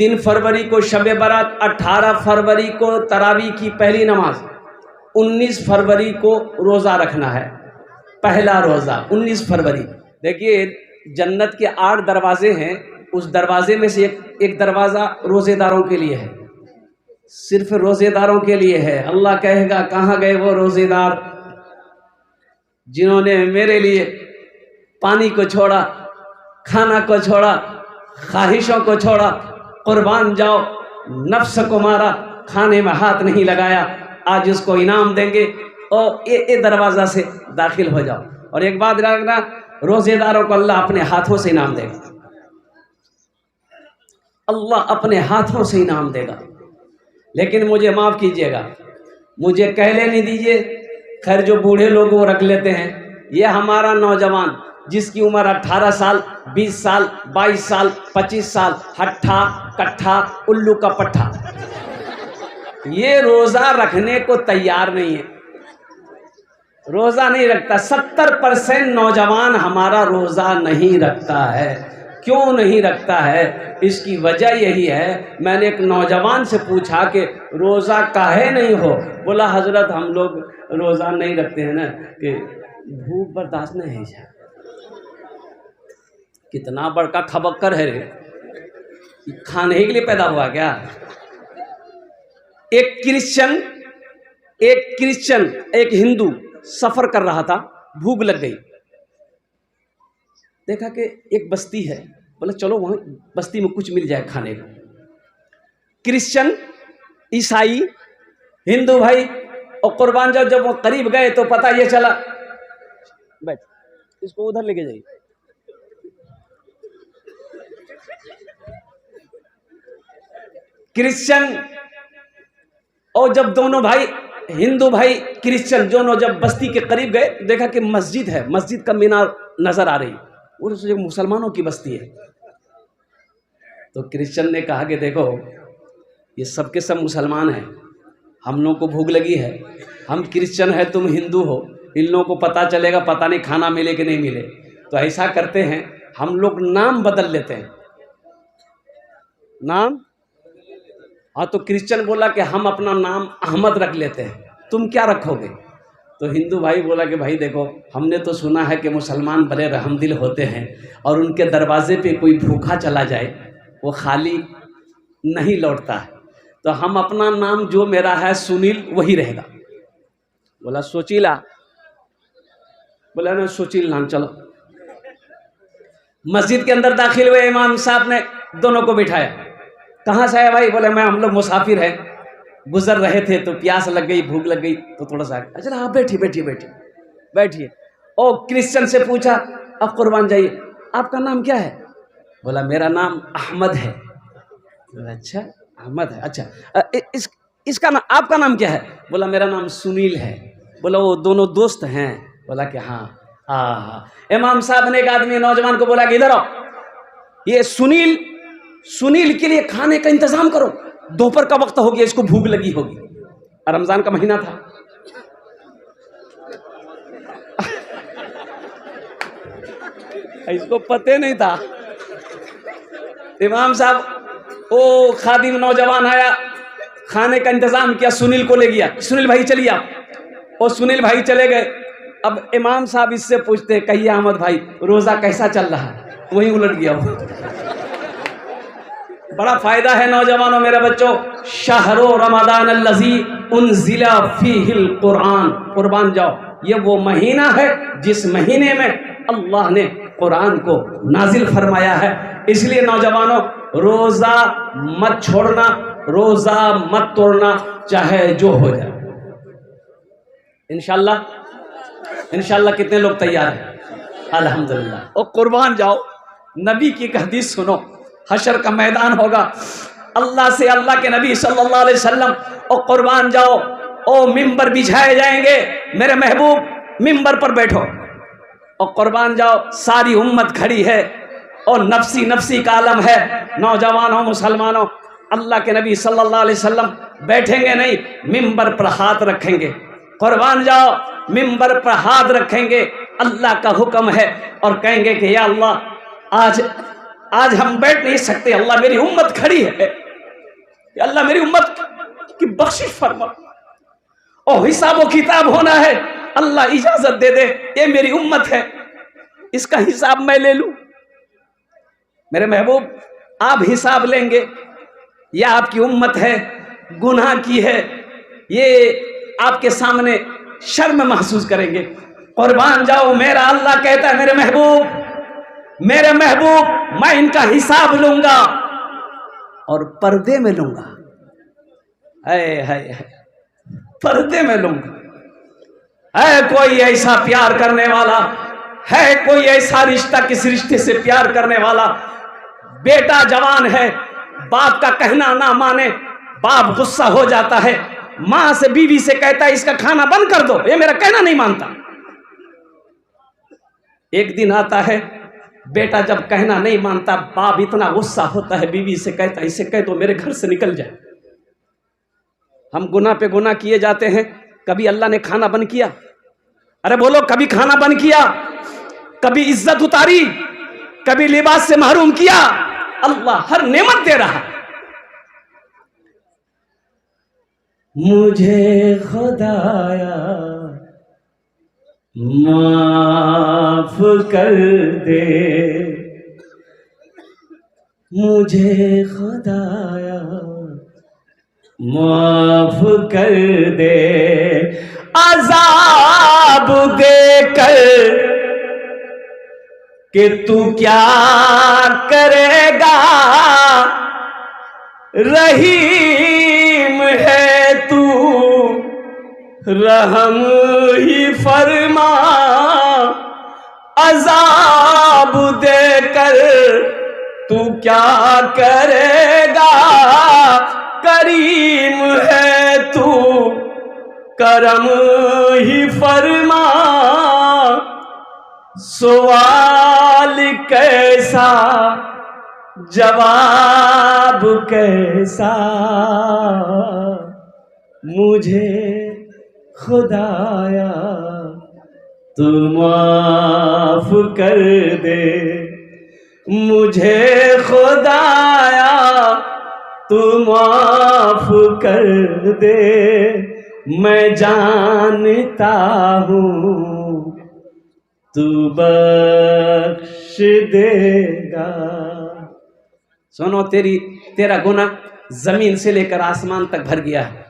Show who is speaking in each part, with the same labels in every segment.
Speaker 1: 3 फरवरी को शब बारात, 18 फरवरी को तरावी की पहली नमाज, 19 फरवरी को रोज़ा रखना है, पहला रोज़ा 19 फरवरी। देखिए जन्नत के 8 दरवाजे हैं, उस दरवाजे में से एक दरवाज़ा रोज़ेदारों के लिए है, सिर्फ रोज़ेदारों के लिए है। अल्लाह कहेगा कहाँ गए वो रोज़ेदार जिन्होंने मेरे लिए पानी को छोड़ा, खाना को छोड़ा, ख्वाहिशों को छोड़ा, कुर्बान जाओ, नफ्स को मारा, खाने में हाथ नहीं लगाया, आज उसको इनाम देंगे और ये दरवाज़ा से दाखिल हो जाओ। और एक बात रखना, रोज़ेदारों को अल्लाह अपने हाथों से इनाम देगा, अल्लाह अपने हाथों से इनाम देगा। लेकिन मुझे माफ़ कीजिएगा, मुझे कहले नहीं दीजिए, खैर जो बूढ़े लोग वो रख लेते हैं। ये हमारा नौजवान जिसकी उम्र 18 साल, 20 साल, 22 साल, 25 साल, हट्ठा कट्ठा उल्लू का पट्ठा, ये रोज़ा रखने को तैयार नहीं है, रोज़ा नहीं रखता। 70% नौजवान हमारा रोज़ा नहीं रखता है। क्यों नहीं रखता है? इसकी वजह यही है, मैंने एक नौजवान से पूछा कि रोज़ा काहे नहीं हो? बोला हजरत हम लोग रोज़ा नहीं रखते हैं ना कि भूख बर्दाश्त नहीं है। कितना बड़का खबक्कर है रे, खाने के लिए पैदा हुआ क्या? एक क्रिश्चियन एक हिंदू सफर कर रहा था, भूख लग गई, देखा कि एक बस्ती है, बोला चलो वहाँ बस्ती में कुछ मिल जाए खाने को। क्रिश्चियन, ईसाई, हिंदू भाई और कुर्बान जाओ, जब वो करीब गए तो पता ये चला, बैठ इसको उधर लेके जाइए, क्रिश्चियन और जब दोनों भाई हिंदू भाई क्रिश्चियन दोनों जब बस्ती के करीब गए, देखा कि मस्जिद है, मस्जिद का मीनार नजर आ रही, और उसमें मुसलमानों की बस्ती है। तो क्रिश्चियन ने कहा कि देखो ये सब के सब मुसलमान हैं, हम लोगों को भूख लगी है, हम क्रिश्चियन है, तुम हिंदू हो, इन लोगों को पता चलेगा, पता नहीं खाना मिले कि नहीं मिले, तो ऐसा करते हैं हम लोग नाम बदल लेते हैं, नाम। हाँ, तो क्रिश्चियन बोला कि हम अपना नाम अहमद रख लेते हैं, तुम क्या रखोगे? तो हिंदू भाई बोला कि भाई देखो हमने तो सुना है कि मुसलमान बड़े रहमदिल होते हैं और उनके दरवाजे पे कोई भूखा चला जाए वो खाली नहीं लौटता है, तो हम अपना नाम जो मेरा है सुनील वही रहेगा। बोला सोचीला, बोला ना सोचील नाम, चलो। मस्जिद के अंदर दाखिल हुए, इमाम साहब ने दोनों को बिठाया, कहाँ से आया भाई? बोले मैं हम लोग मुसाफिर हैं, गुजर रहे थे तो प्यास लग गई, भूख लग गई तो थोड़ा सा। अच्छा हाँ बैठिए बैठिए बैठिए बैठिए। और क्रिश्चियन से पूछा अब कुर्बान जाइए, आपका नाम क्या है? बोला मेरा नाम अहमद है। अच्छा अहमद है, अच्छा इसका नाम, आपका नाम क्या है? बोला मेरा नाम सुनील है। बोला वो दोनों दोस्त हैं? बोला कि हाँ। इमाम साहब ने एक आदमी नौजवान को बोला कि इधर आओ, ये सुनील के लिए खाने का इंतजाम करो, दोपहर का वक्त हो गया, इसको भूख लगी होगी, रमजान का महीना था। इसको पते नहीं था। इमाम साहब ओ खादिम नौजवान आया, खाने का इंतजाम किया, सुनील को ले गया, सुनील भाई चलिए आप। और सुनील भाई चले गए। अब इमाम साहब इससे पूछते कहिए अहमद भाई रोजा कैसा चल रहा है? वहीं उलट गया वो। बड़ा फायदा है नौजवानों, मेरे बच्चों, शहरो रमजान अल्लज़ी उन्ज़िला फ़ीहिल कुरान, कुर्बान जाओ, ये वो महीना है जिस महीने में अल्लाह ने कुरान को नाजिल फरमाया है। इसलिए नौजवानों रोजा मत छोड़ना, रोजा मत तोड़ना, चाहे जो हो जाए। इंशाल्लाह कितने लोग तैयार हैं? अल्हम्दुलिल्लाह। और कुर्बान जाओ, नबी की एक हदीस सुनो, हशर का मैदान होगा, अल्लाह से अल्लाह के नबी सल्लल्लाहु अलैहि वसल्लम और कुर्बान जाओ, ओ मिंबर बिछाए जाएंगे, मेरे महबूब मिंबर पर बैठो और कुर्बान जाओ, सारी उम्मत खड़ी है और नफसी नफसी का आलम है। नौजवानों मुसलमानों, अल्लाह के नबी सल्लल्लाहु अलैहि वसल्लम बैठेंगे नहीं, मिंबर पर हाथ रखेंगे, कुर्बान जाओ मिंबर पर हाथ रखेंगे, अल्लाह का हुक्म है और कहेंगे कि या अल्लाह आज आज हम बैठ नहीं सकते। अल्लाह मेरी उम्मत खड़ी है, अल्लाह मेरी उम्मत की बख्शिश फरमा। और हिसाब व किताब होना है, अल्लाह इजाजत दे दे, ये मेरी उम्मत है, इसका हिसाब मैं ले लूं। मेरे महबूब, आप हिसाब लेंगे, यह आपकी उम्मत है, गुनाह की है, ये आपके सामने शर्म महसूस करेंगे। कुर्बान जाओ, मेरा अल्लाह कहता है मेरे महबूब मैं इनका हिसाब लूंगा और पर्दे में लूंगा। है पर्दे में लूंगा। है कोई ऐसा प्यार करने वाला, है कोई ऐसा रिश्ता किस रिश्ते से प्यार करने वाला? बेटा जवान है, बाप का कहना ना माने, बाप गुस्सा हो जाता है, मां से बीवी से कहता है इसका खाना बंद कर दो, ये मेरा कहना नहीं मानता। एक दिन आता है, बेटा जब कहना नहीं मानता, बाप इतना गुस्सा होता है, बीवी से कहता है इसे कह दो मेरे घर से निकल जाए। हम गुनाह पे गुनाह किए जाते हैं। कभी अल्लाह ने खाना बंद किया? अरे बोलो, कभी खाना बंद किया? कभी इज्जत उतारी? कभी लिबास से महरूम किया? अल्लाह हर नेमत दे रहा। मुझे खुदाया माफ कर दे, मुझे खुदाया माफ कर दे, अज़ाब देकर कि तू क्या करेगा, रहीम है तू, रहम ही फरमा, अज़ाब देकर तू क्या करेगा, करीम है तू, करम ही फरमा। सवाल कैसा, जवाब कैसा, मुझे खुदाया तू माफ कर दे, मुझे खुदाया तू माफ कर दे, मैं जानता हूँ तू बख्श देगा। सुनो, तेरा गुनाह जमीन से लेकर आसमान तक भर गया है,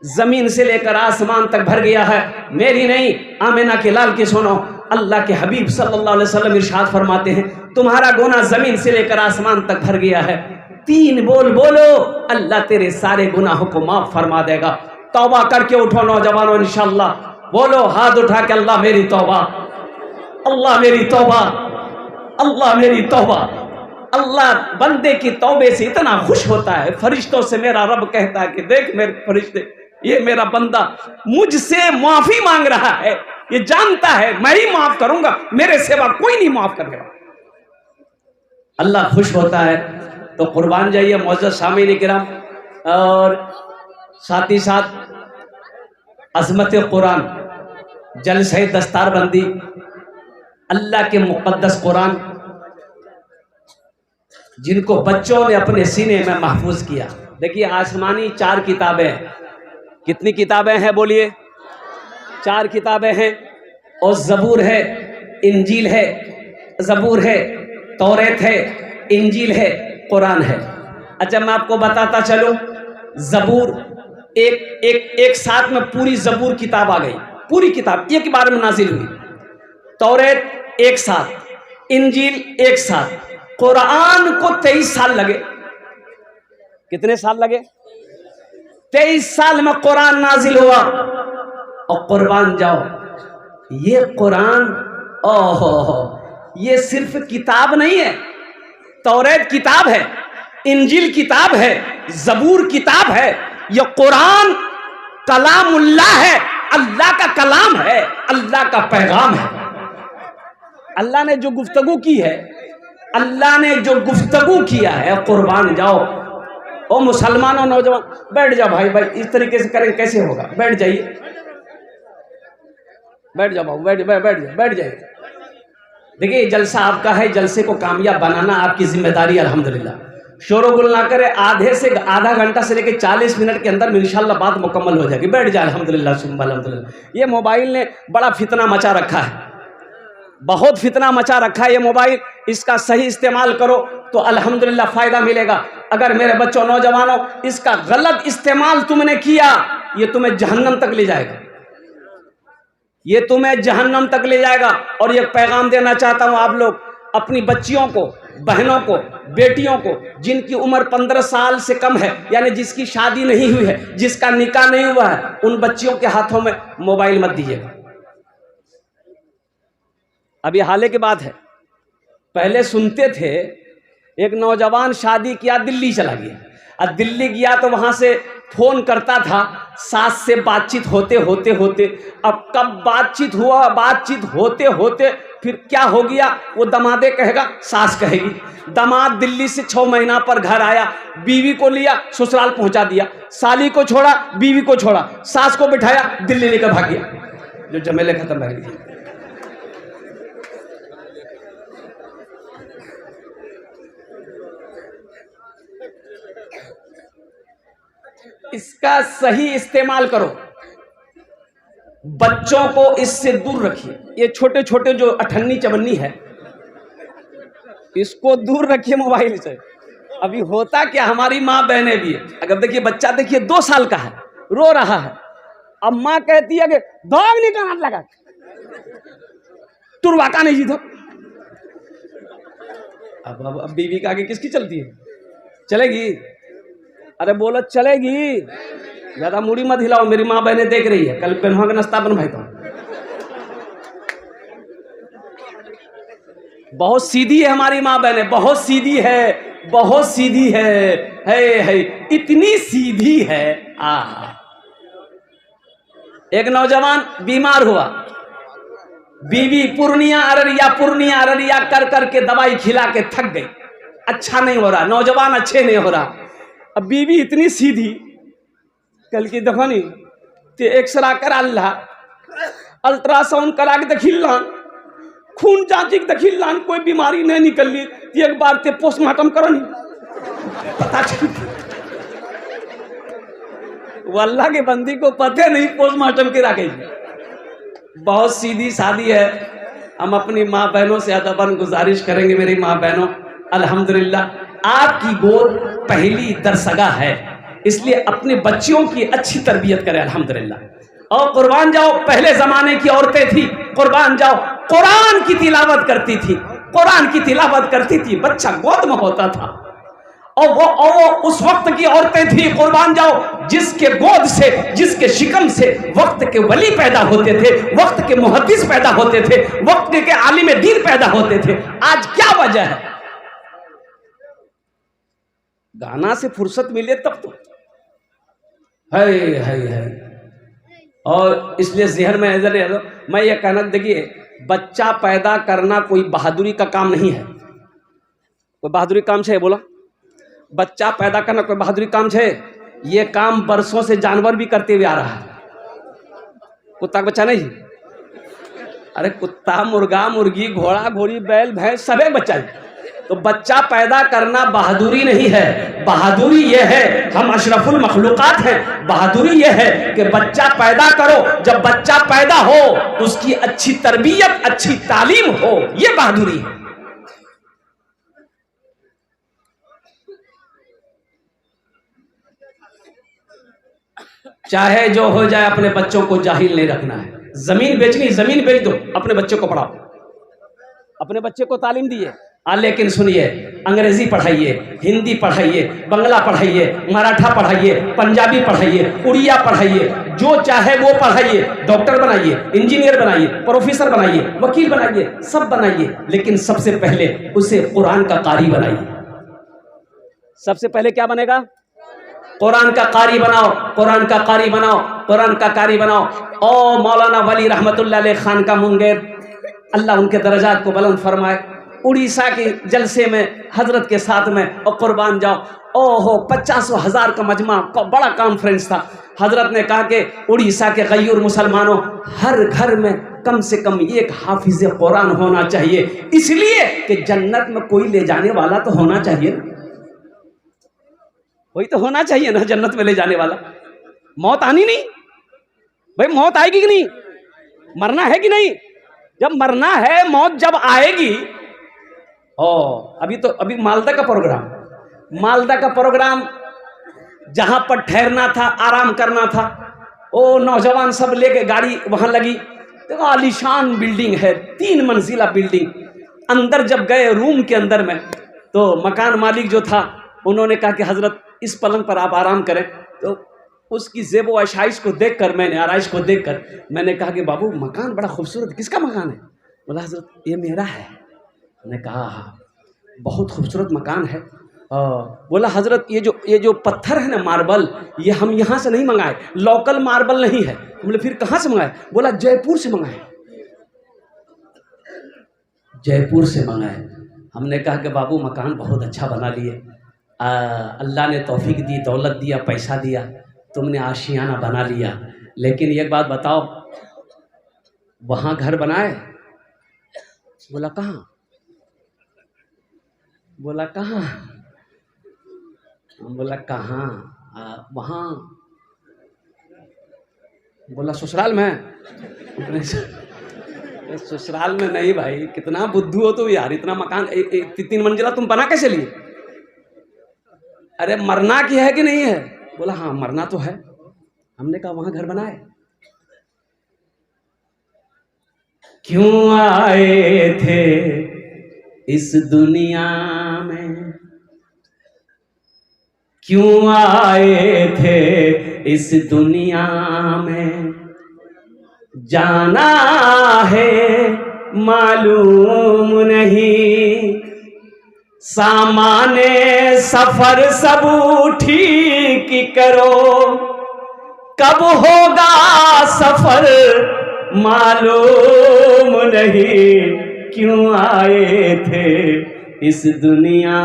Speaker 1: जमीन से लेकर आसमान तक भर गया है। मेरी नहीं, आमिना के लाल की सुनो। अल्लाह के हबीब सल्लल्लाहु अलैहि वसल्लम इरशाद फरमाते हैं, तुम्हारा गुनाह जमीन से लेकर आसमान तक भर गया है। 3 बोल बोलो, अल्लाह तेरे सारे गुनाहों को माफ फरमा देगा। तौबा करके उठो नौजवानों, इंशाअल्लाह। बोलो हाथ उठा के, अल्लाह मेरी तौबा, अल्लाह मेरी तौबा, अल्लाह मेरी तौबा। अल्लाह बंदे की तौबे से इतना खुश होता है, फरिश्तों से मेरा रब कहता है कि देख मेरे फरिश्ते, ये मेरा बंदा मुझसे माफी मांग रहा है, ये जानता है मैं ही माफ करूंगा, मेरे सिवा कोई नहीं माफ करेगा। अल्लाह खुश होता है। तो कुर्बान जाइए मुअज़्ज़ज़ सामीन किराम, और साथ ही साथ अज़मत कुरान, जलसे दस्तारबंदी, अल्लाह के मुक़द्दस कुरान, जिनको बच्चों ने अपने सीने में महफूज किया। देखिए, आसमानी 4 किताबें, कितनी किताबें हैं बोलिए? 4 किताबें हैं। और ज़बूर है, इंजील है, ज़बूर है, तौरेत है, इंजील है, कुरान है। अच्छा, मैं आपको बताता चलूं, ज़बूर एक साथ में पूरी ज़बूर किताब आ गई, पूरी किताब एक बार में नाजिल हुई। तौरेत एक साथ, इंजील एक साथ। कुरान को 23 साल लगे। कितने साल लगे? 23 साल में कुरान नाजिल हुआ। और कुर्बान जाओ, ये कुरान, ओहो, ये सिर्फ किताब नहीं है। तौरेत किताब है, इंजील किताब है, ज़बूर किताब है। ये कुरान कलामुल्लाह है, अल्लाह का कलाम है, अल्लाह का पैगाम है। अल्लाह ने जो गुफ्तगू की है, अल्लाह ने जो गुफ्तगू किया है, कुर्बान जाओ। ओ मुसलमानों, नौजवान, बैठ जाओ भाई, इस तरीके से करें कैसे होगा? बैठ जाइए, बैठ जाओ बाबू, बैठ जाइए। देखिए जलसा आपका है, जलसे को कामयाब बनाना आपकी जिम्मेदारी अल्हम्दुलिल्लाह। शोर गुल ना करे, आधा घंटा से लेकर 40 मिनट के अंदर में इंशाल्लाह बात मुकम्मल हो जाएगी। बैठ जाए अल्हम्दुलिल्लाह सुम्मा अल्हम्दुलिल्लाह। ये मोबाइल ने बड़ा फितना मचा रखा है, बहुत फितना मचा रखा है ये मोबाइल। इसका सही इस्तेमाल करो तो अल्हम्दुलिल्लाह फ़ायदा मिलेगा। अगर मेरे बच्चों नौजवानों इसका गलत इस्तेमाल तुमने किया, ये तुम्हें जहन्नम तक ले जाएगा, ये तुम्हें जहन्नम तक ले जाएगा। और ये पैगाम देना चाहता हूँ आप लोग अपनी बच्चियों को, बहनों को, बेटियों को, जिनकी उम्र 15 साल से कम है, यानी जिसकी शादी नहीं हुई है, जिसका निकाह नहीं हुआ है, उन बच्चियों के हाथों में मोबाइल मत दीजिएगा। अभी हाल की बात है, पहले सुनते थे एक नौजवान शादी किया, दिल्ली चला गया। और दिल्ली गया तो वहां से फोन करता था, सास से बातचीत होते होते होते, अब कब बातचीत हुआ, बातचीत होते होते फिर क्या हो गया, वो दमादे कहेगा, सास कहेगी। दामाद दिल्ली से 6 महीना पर घर आया, बीवी को लिया ससुराल पहुंचा दिया, साली को छोड़ा, बीवी को छोड़ा, सास को बिठाया, दिल्ली लेकर भाग गया। जो जमेले खत्म रह गए। इसका सही इस्तेमाल करो, बच्चों को इससे दूर रखिए। ये छोटे छोटे जो अठन्नी चवन्नी है, इसको दूर रखिए मोबाइल से। अभी होता क्या, हमारी माँ बहनें भी है, अगर देखिए बच्चा देखिए 2 साल का है, रो रहा है, अब माँ कहती है कि भाग निकाल लगा तुरवा का नहीं जी। अब बीवी का आगे किसकी चलती है, चलेगी? अरे बोलो चलेगी, ज्यादा मुड़ी मत हिलाओ, मेरी माँ बहने देख रही है, कल पेन्हा का नाश्ता बनवाई तो। बहुत सीधी है हमारी माँ बहने, बहुत सीधी है, बहुत सीधी है, इतनी सीधी है। एक नौजवान बीमार हुआ, बीवी पूर्णिया अररिया कर करके दवाई खिला के थक गई, अच्छा नहीं हो रहा, नौजवान अच्छे नहीं हो रहा। अब बीवी इतनी सीधी, कल की देखो नहीं तो एक्सरा करा ला, अल्ट्रासाउंड करा के देखिल लान, खून जांची के देखिल लान, कोई बीमारी नहीं निकल ली, तो एक बार ते पोस्टमार्टम करो नहीं, पता चल वल्लाह के बंदी को पते नहीं पोस्टमार्टम के रखे। बहुत सीधी सादी है। हम अपनी माँ बहनों से अदबन गुजारिश करेंगे, मेरी माँ बहनों अल्हम्दुलिल्लाह आपकी गोद पहली दरसगा है, इसलिए अपने बच्चियों की अच्छी तरबियत करें अल्हम्दुलिल्लाह। और कुर्बान जाओ, पहले जमाने की औरतें थी, कुर्बान जाओ, कुरान की तिलावत करती थी, कुरान की तिलावत करती थी, बच्चा गोद में होता था। और वो उस वक्त की औरतें थी, कुर्बान जाओ, जिसके गोद से, जिसके शिकम से वक्त के वली पैदा होते थे, वक्त के मुहद्दिस पैदा होते थे, वक्त के आलिम दीन पैदा होते थे। आज क्या वजह है? गाना से फुर्सत मिले तब तो है। और इसलिए जहन में इधर मैं ये कहना, देखिए बच्चा पैदा करना कोई बहादुरी का काम नहीं है। कोई बहादुरी काम है बोला? बच्चा पैदा करना कोई बहादुरी काम है? ये काम बरसों से जानवर भी करते हुए आ रहा है। कुत्ता का बच्चा नहीं, अरे कुत्ता, मुर्गा, मुर्गी, घोड़ा, घोड़ी, बैल, भैंस सब एक बच्चा है। तो बच्चा पैदा करना बहादुरी नहीं है, बहादुरी यह है, हम अशरफुल मखलूकात हैं, बहादुरी यह है कि बच्चा पैदा करो, जब बच्चा पैदा हो तो उसकी अच्छी तरबियत, अच्छी तालीम हो, यह बहादुरी है। चाहे जो हो जाए, अपने बच्चों को जाहिल नहीं रखना है। जमीन बेचनी, जमीन बेच दो, अपने बच्चों को पढ़ाओ, अपने बच्चे को तालीम दिए। लेकिन सुनिए, अंग्रेजी पढ़ाइए, हिंदी पढ़ाइए, बंगला पढ़ाइए, मराठा पढ़ाइए, पंजाबी पढ़ाइए, उड़िया पढ़ाइए, जो चाहे वो पढ़ाइए, डॉक्टर बनाइए, इंजीनियर बनाइए, प्रोफेसर बनाइए, वकील बनाइए, सब बनाइए, लेकिन सबसे पहले उसे कुरान का कारी बनाइए। सबसे पहले क्या बनेगा? कुरान का कारी बनाओ, कुरान का कारी बनाओ, कुरान का कारी बनाओ। ओ मौलाना वली रहमतुल्लाह अलैह खान का मुंगेर, अल्लाह उनके दर्जात को बुलंद फरमाए, उड़ीसा के जलसे में हजरत के साथ में और कुर्बान जाओ। ओहो 50,000 का मजमा, बड़ा कॉन्फ्रेंस था। हजरत ने कहा कि उड़ीसा के गयूर मुसलमानों, हर घर में कम से कम एक हाफिज कुरान होना चाहिए, इसलिए कि जन्नत में कोई ले जाने वाला तो होना चाहिए ना, कोई तो होना चाहिए ना जन्नत में ले जाने वाला। मौत आनी नहीं भाई, मौत आएगी कि नहीं, मरना है कि नहीं, जब मरना है, मौत जब आएगी। अभी मालदा का प्रोग्राम जहां पर ठहरना था, आराम करना था, ओ नौजवान सब लेके गाड़ी वहां लगी। देखो आलीशान बिल्डिंग है, 3 मंजिला बिल्डिंग। अंदर जब गए रूम के अंदर में, तो मकान मालिक जो था उन्होंने कहा कि हजरत इस पलंग पर आप आराम करें। तो उसकी ज़ेबो आशाइश को देखकर, आराइश को देखकर मैंने कहा कि बाबू मकान बड़ा खूबसूरत, किसका मकान है? बोला हजरत ये मेरा है। मैंने कहा हाँ बहुत खूबसूरत मकान है। बोला हजरत ये जो पत्थर है ना, मार्बल, ये हम यहाँ से नहीं मंगाए, लोकल मार्बल नहीं है। बोले फिर कहाँ से मंगाए? बोला जयपुर से मंगाए, जयपुर से मंगाए। हमने कहा कि बाबू मकान बहुत अच्छा बना लिए, अल्लाह ने तौफीक दी, दौलत दिया, पैसा दिया, तुमने आशियाना बना लिया, लेकिन एक बात बताओ, वहाँ घर बनाए? बोला कहाँ? बोला कहाँ? बोला कहाँ? वहाँ। बोला ससुराल में? ससुराल में नहीं भाई, कितना बुद्धू हो तो यार, इतना मकान 3 मंजिला तुम बना कैसे लिए? अरे मरना की है कि नहीं है? बोला हाँ मरना तो है। हमने कहा वहां घर बनाए? क्यों आए थे इस दुनिया में, क्यों आए थे इस दुनिया में, जाना है मालूम नहीं, सामाने सफर सब ठीक करो, कब होगा सफर मालूम नहीं, क्यों आए थे इस दुनिया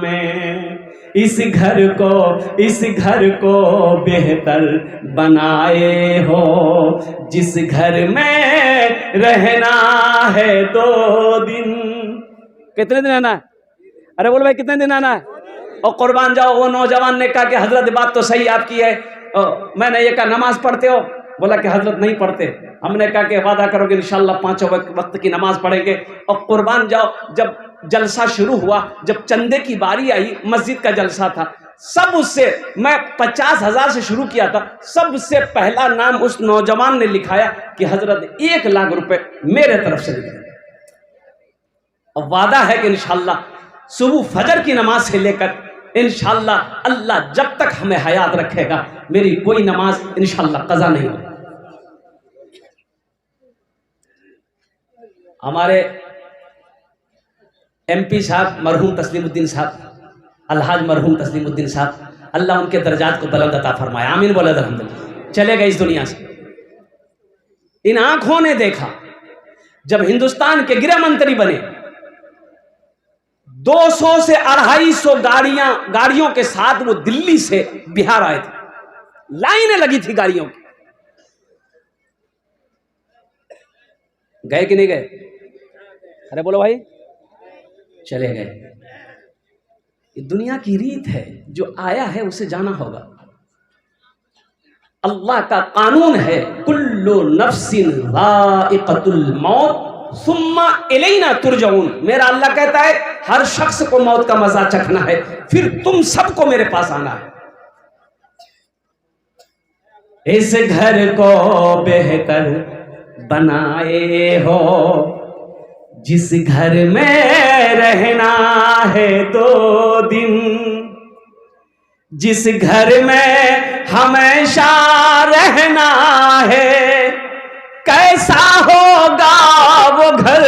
Speaker 1: में, इस घर को बेहतर बनाए हो, जिस घर में रहना है 2 दिन। कितने दिन रहना है? अरे बोलो भाई कितने दिन आना है? और कुर्बान जाओ। वो नौजवान ने कहा कि हजरत बात तो सही आपकी है। मैंने ये कहा नमाज पढ़ते हो? बोला कि हजरत नहीं पढ़ते। हमने कहा कि वादा करोगे इंशाल्लाह 5 वक्त की नमाज पढ़ेंगे। और कुर्बान जाओ, जब जलसा शुरू हुआ, जब चंदे की बारी आई, मस्जिद का जलसा था, सब उससे, मैं 50,000 से शुरू किया था, सबसे पहला नाम उस नौजवान ने लिखाया कि हजरत 1 लाख रुपए मेरे तरफ से लिखे। और वादा है कि इंशाल्लाह सुबह फजर की नमाज से लेकर इंशाल्लाह अल्लाह जब तक हमें हयात रखेगा, मेरी कोई नमाज इंशाल्लाह कज़ा नहीं होगी। हमारे MP साहब मरहूम तस्लीमुद्दीन साहब, अलहाज मरहूम तस्लीमुद्दीन साहब, अल्लाह उनके दर्जात को बुलंद अता फरमाए, आमीन बोले अल्हम्दुलिल्लाह। चले गए इस दुनिया से। इन आंखों ने देखा जब हिंदुस्तान के गृह मंत्री बने, 200 से 250 गाड़ियों के साथ वो दिल्ली से बिहार आए थे, लाइनें लगी थी गाड़ियों की। गए कि नहीं गए? अरे बोलो भाई, चले गए। ये दुनिया की रीत है, जो आया है उसे जाना होगा। अल्लाह का कानून है, कुल्लु नफ्सिन ज़ाइक़तुल मौत सुम्मा इलैना तुरजऊन। मेरा अल्लाह कहता है हर शख्स को मौत का मजा चखना है, फिर तुम सबको मेरे पास आना है। इस घर को बेहतर बनाए हो, जिस घर में रहना है 2 दिन, जिस घर में हमेशा रहना है, कैसा होगा वो घर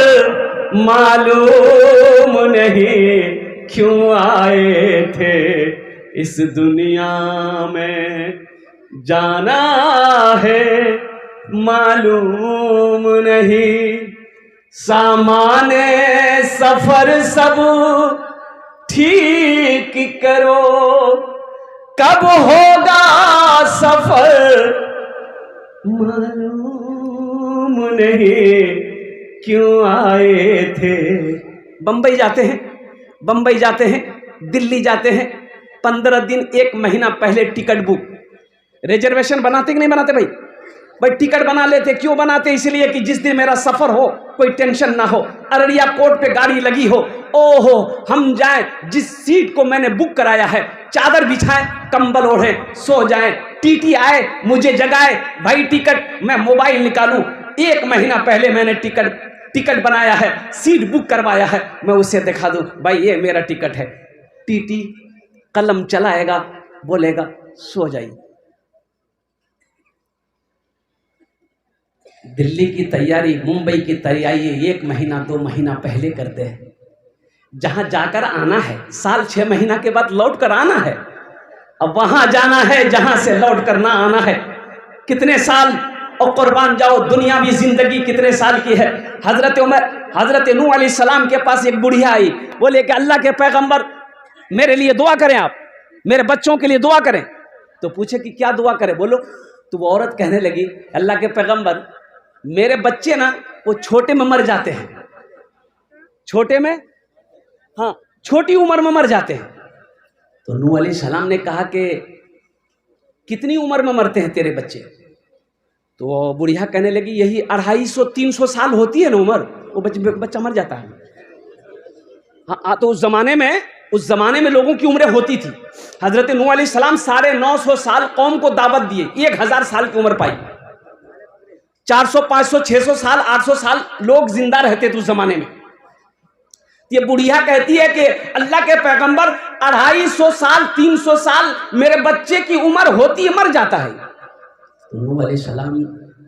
Speaker 1: मालूम नहीं, क्यों आए थे इस दुनिया में, जाना है मालूम नहीं, सामाने सफर सब ठीक करो, कब होगा सफर मालूम नहीं क्यों आए थे। बंबई जाते हैं, बंबई जाते हैं, दिल्ली जाते हैं, 15 दिन 1 महीना पहले टिकट बुक। रिजर्वेशन बनाते कि नहीं बनाते भाई? भाई टिकट बना लेते। क्यों बनाते? इसलिए कि जिस दिन मेरा सफर हो कोई टेंशन ना हो, अररिया कोर्ट पे गाड़ी लगी हो, ओहो हम जाएं, जिस सीट को मैंने बुक कराया है चादर बिछाएं, कंबल ओढ़े, सो जाएं, टीटी आए मुझे जगाए, भाई टिकट, मैं मोबाइल निकालूं, 1 महीना पहले मैंने टिकट बनाया है, सीट बुक करवाया है, मैं उसे दिखा दूं, भाई ये मेरा टिकट है। टीटी कलम चलाएगा, बोलेगा सो जाइए। दिल्ली की तैयारी, मुंबई की तैयारी 1 महीना 2 महीना पहले करते हैं। जहां जाकर आना है, साल 6 महीना के बाद लौट कर आना है। अब वहां जाना है जहां से लौट कर ना आना है। कितने साल और कुर्बान जाओ, दुनियावी जिंदगी कितने साल की है। हजरत उमर, हजरत नूह अलैहिस्सलाम के पास एक बुढ़िया आई, बोले कि अल्लाह के पैगंबर मेरे लिए दुआ करें, आप मेरे बच्चों के लिए दुआ करें। तो पूछे कि क्या दुआ करें, बोलो। तो वो औरत कहने लगी, अल्लाह के पैगंबर मेरे बच्चे ना वो छोटे में मर जाते हैं, छोटे में, हाँ छोटी उम्र में मर जाते हैं। तो नूह अलैहिस्सलाम ने कहा कि कितनी उम्र में मरते हैं तेरे बच्चे? तो बुढ़िया कहने लगी यही 250-300 साल होती है ना उम्र, वो बच्चा मर जाता है। हाँ तो उस जमाने में लोगों की उम्रें होती थी। हजरत नूह अलैहिस्सलाम 950 साल कौम को दावत दिए, 1000 साल की उम्र पाई। 400, 500, 600 साल, 800 साल लोग जिंदा रहते थे उस जमाने में। ये बुढ़िया कहती है कि अल्लाह के पैगंबर 250 साल, 300 साल मेरे बच्चे की उम्र होती है, मर जाता है। नूह अलैहिस्सलाम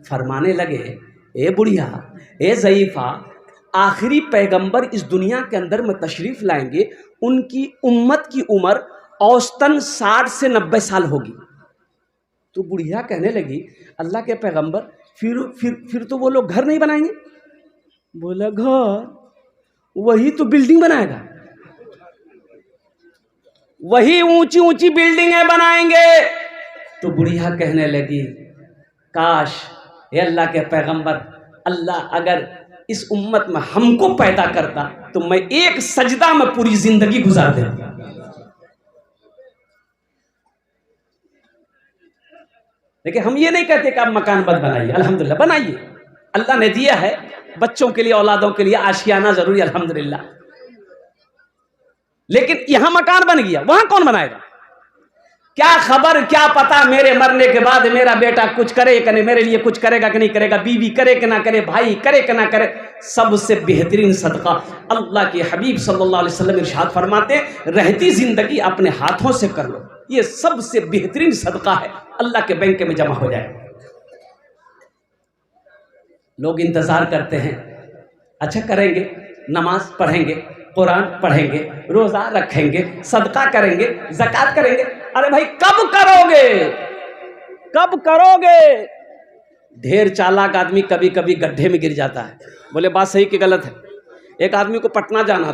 Speaker 1: फरमाने लगे, ए बुढ़िया, ए ज़ईफ़ा, आखिरी पैगंबर इस दुनिया के अंदर में तशरीफ लाएंगे, उनकी उम्मत की उम्र औसतन 60 से 90 साल होगी। तो बुढ़िया कहने लगी, अल्लाह के पैगंबर फिर तो वो लोग घर नहीं बनाएंगे? बोला घर, वही तो बिल्डिंग बनाएगा, वही ऊंची ऊंची बिल्डिंगें बनाएंगे। तो बुढ़िया कहने लगी, काश हे अल्लाह के पैगंबर, अल्लाह अगर इस उम्मत में हमको पैदा करता तो मैं एक सजदा में पूरी जिंदगी गुजार देता। लेकिन हम ये नहीं कहते कि आप मकान मत बनाइए, अल्हम्दुलिल्लाह बनाइए, अल्लाह ने दिया है बच्चों के लिए, औलादों के लिए आशियाना जरूरी, अल्हम्दुलिल्लाह। लेकिन यहां मकान बन गया, वहां कौन बनाएगा? क्या खबर, क्या पता मेरे मरने के बाद मेरा बेटा कुछ करे कि नहीं, मेरे लिए कुछ करेगा कि नहीं करेगा, बीवी करे कि ना करे, भाई करे कि ना करे। सबसे बेहतरीन सदका अल्लाह के हबीब सल्लल्लाहु अलैहि वसल्लम इरशाद फरमाते, रहती जिंदगी अपने हाथों से कर लो, ये सबसे बेहतरीन सदका है, अल्लाह के बैंक में जमा हो जाए। लोग इंतजार करते हैं, अच्छा करेंगे, नमाज पढ़ेंगे, कुरान पढ़ेंगे, रोजा रखेंगे, सदका करेंगे, ज़कात करेंगे। अरे भाई कब करोगे, कब करोगे? ढेर चालाक आदमी कभी कभी गड्ढे में गिर जाता है। बोले बात सही कि गलत है? एक आदमी को पटना जाना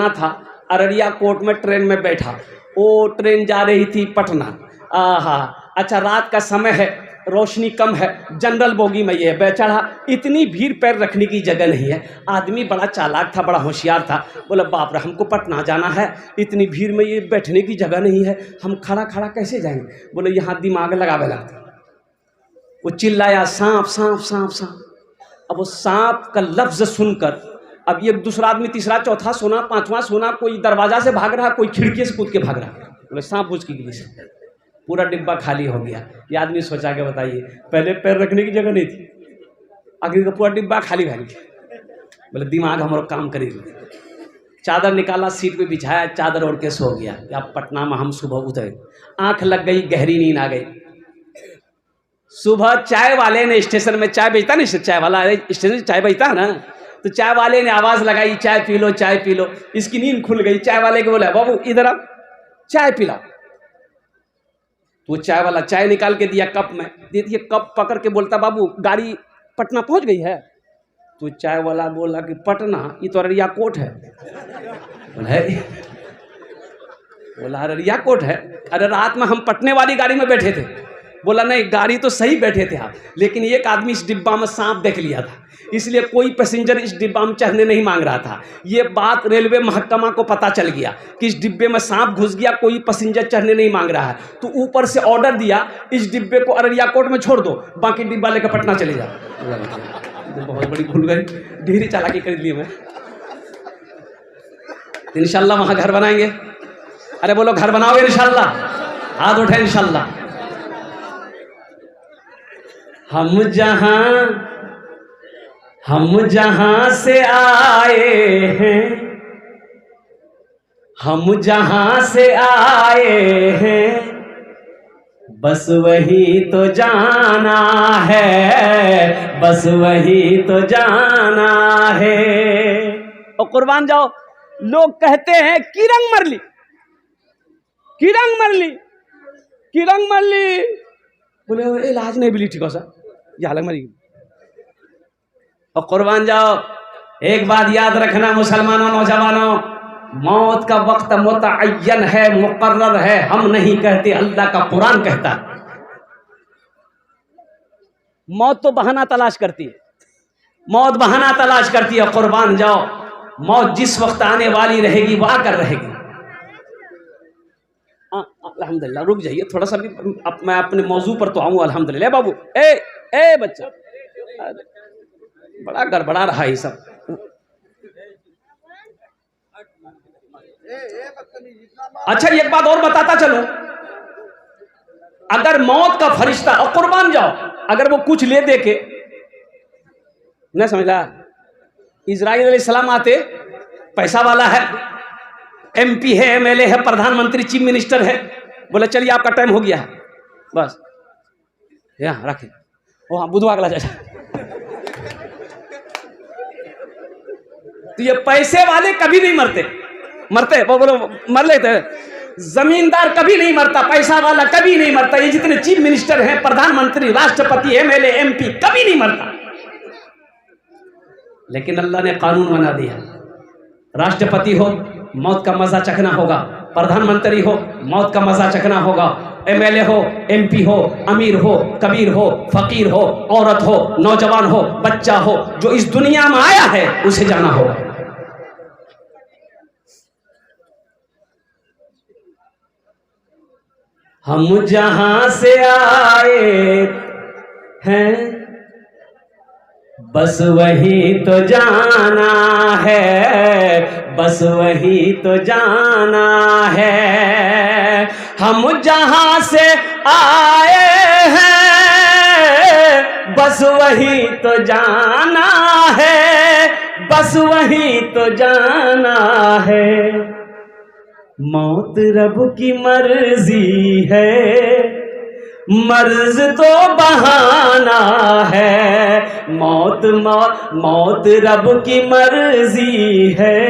Speaker 1: था, अररिया कोर्ट में ट्रेन में बैठा, वो ट्रेन जा रही थी पटना। आहा, अच्छा रात का समय है, रोशनी कम है, जनरल बोगी में ये बेचारा, इतनी भीड़ पैर रखने की जगह नहीं है। आदमी बड़ा चालाक था, बड़ा होशियार था, बोला बाप रे हमको पटना जाना है, इतनी भीड़ में ये बैठने की जगह नहीं है, हम खड़ा खड़ा कैसे जाएंगे? बोले यहाँ दिमाग लगावे लगता। वो चिल्लाया सांप सांप सांप सांप। अब वो सांप का लफ्ज सुनकर अब ये दूसरा आदमी, तीसरा, चौथा सोना, पांचवा सोना, कोई दरवाजा से भाग रहा, कोई खिड़की से कूद के भाग रहा। बोले सांप बुझ की गिरी से पूरा डिब्बा खाली हो गया। ये आदमी सोचा के बताइए, पहले पैर रखने की जगह नहीं थी, आखिर का पूरा डिब्बा खाली भाग गया। बोले दिमाग हमारा काम करेगी। चादर निकाला, सीट पे बिछाया, चादर ओढ़ के सो गया। अब पटना में हम सुबह उतरे, आंख लग गई, गहरी नींद आ गई। सुबह चाय वाले ने, स्टेशन में चाय बेचता नहीं, चाय वाला स्टेशन में चाय बेचता है ना, तो चाय वाले ने आवाज लगाई, चाय पी लो, चाय पी लो। इसकी नींद खुल गई। चाय वाले को बोला बाबू इधर आप चाय पिलाओ। तो चाय वाला चाय निकाल के दिया, कप में दे दिए। कप पकड़ के बोलता बाबू गाड़ी पटना पहुंच गई है? तो चाय वाला बोला कि पटना, ये तो अररिया कोट है। बोला बोला अररिया कोट है। अरे रात में हम पटने वाली गाड़ी में बैठे थे। बोला नहीं, गाड़ी तो सही बैठे थे आप, लेकिन एक आदमी इस डिब्बा में सांप देख लिया था, इसलिए कोई पैसेंजर इस डिब्बा में चढ़ने नहीं मांग रहा था। ये बात रेलवे महकमा को पता चल गया कि इस डिब्बे में सांप घुस गया, कोई पैसेंजर चढ़ने नहीं मांग रहा है, तो ऊपर से ऑर्डर दिया इस डिब्बे को अररिया कोर्ट में छोड़ दो, बाकी डिब्बा लेकर पटना चले जाओ। बहुत बड़ी भूल गई, ढेरी चालाकी कर ली मैं। इंशाल्लाह वहां घर बनाएंगे। अरे बोलो घर बनाओगे इंशाल्लाह, हाथ उठे इंशाल्लाह। हम जहां से आए हैं, हम जहां से आए हैं, बस वही तो जाना है, बस वही तो जाना है। और कुर्बान जाओ, लोग कहते हैं किरंग मरली, किरंग मरली, किरंग मरली। बोले इलाज नहीं मिली ठीक सा, ये हालत मरी। और कुर्बान जाओ, एक बात याद रखना मुसलमानों, नौजवानों, मौत का वक्त मुतअय्यन है, मुकर्रर है, हम नहीं कहते, अल्लाह का कुरान कहता। मौत तो बहाना तलाश करती है, मौत बहाना तलाश करती है। कुर्बान जाओ, मौत जिस वक्त आने वाली रहेगी वो आकर रहेगी। अल्हम्दुलिल्लाह, रुक जाइए थोड़ा सा भी, मैं अपने मौजू पर तो आऊँ। अल्हम्दुलिल्लाह बाबू, ए बच्चा, बड़ा गड़बड़ा रहा है सब। अच्छा एक बात और बताता चलूं, अगर मौत का फरिश्ता, और कुर्बान जाओ, अगर वो कुछ ले दे के न समझला, इजराइल अलैहिस्सलाम आते, पैसा वाला है, MP है, MLA है, प्रधानमंत्री, चीफ मिनिस्टर है, बोले चलिए आपका टाइम हो गया है, बस यहाँ रखे, वो हाँ बुधवार अगला जाए। तो ये पैसे वाले कभी नहीं मरते, मरते वो बोलो मर लेते। जमींदार कभी नहीं मरता, पैसा वाला कभी नहीं मरता, ये जितने चीफ मिनिस्टर हैं, प्रधानमंत्री, राष्ट्रपति, MLA, MP कभी नहीं मरता। लेकिन अल्लाह ने कानून बना दिया, राष्ट्रपति हो मौत का मजा चखना होगा, प्रधानमंत्री हो मौत का मजा चखना होगा, MLA हो, MP हो, अमीर हो, कबीर हो, फकीर हो, औरत हो, नौजवान हो, बच्चा हो, जो इस दुनिया में आया है उसे जाना होगा। हम जहां से आए हैं, बस वही तो जाना है, बस वही तो जाना है। हम जहां से आए हैं, बस वही तो जाना है, बस वही तो जाना है। मौत रब की मर्जी है, मर्ज तो बहाना है। मौत मौत रब की मर्जी है,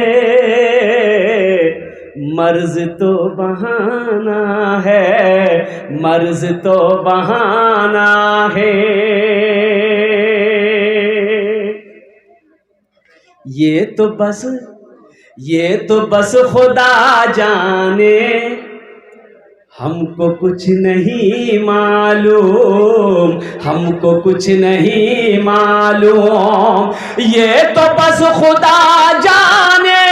Speaker 1: मर्ज तो बहाना है, मर्ज तो बहाना है। ये तो बस खुदा जाने, हमको कुछ नहीं मालूम, हमको कुछ नहीं मालूम। ये तो बस खुदा जाने,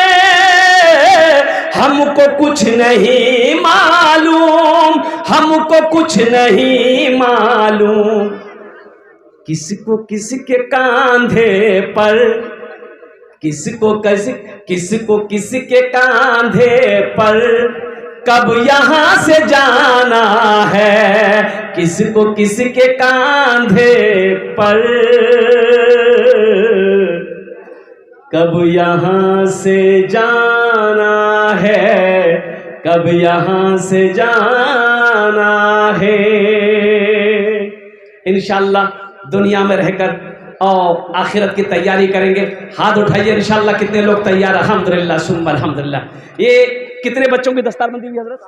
Speaker 1: हमको कुछ नहीं मालूम, हमको कुछ नहीं मालूम। किसको किसके कांधे पर, किसको किसके कांधे पर कब यहाँ से जाना है, किसको किसके कांधे पर कब यहाँ से जाना है, कब यहाँ से जाना है। इंशाअल्लाह दुनिया में रहकर और आखिरत की तैयारी करेंगे। हाथ उठाइए इंशाअल्लाह, कितने लोग तैयार? अल्हम्दुलिल्लाह सुम्मा अल्हम्दुलिल्लाह। ये कितने बच्चों की दस्तारबंदी हुई हजरत?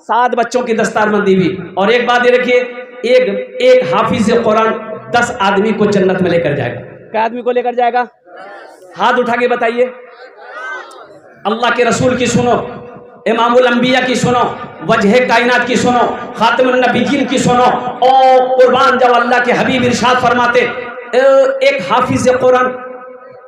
Speaker 1: 7 बच्चों की दस्तारबंदी हुई। और एक बात ये रखिए, एक हाफिज कुरान 10 आदमी को जन्नत में लेकर जाएगा। क्या आदमी को लेकर जाएगा? हाथ उठा के बताइए। अल्लाह के रसूल की सुनो, इमामुल अंबिया की सुनो, वजह कायनात की सुनो, खातिमुन नबीयीन की सुनो। और कुर्बान जाओ, अल्लाह के हबीब इरशाद फरमाते एक हाफिज कुरान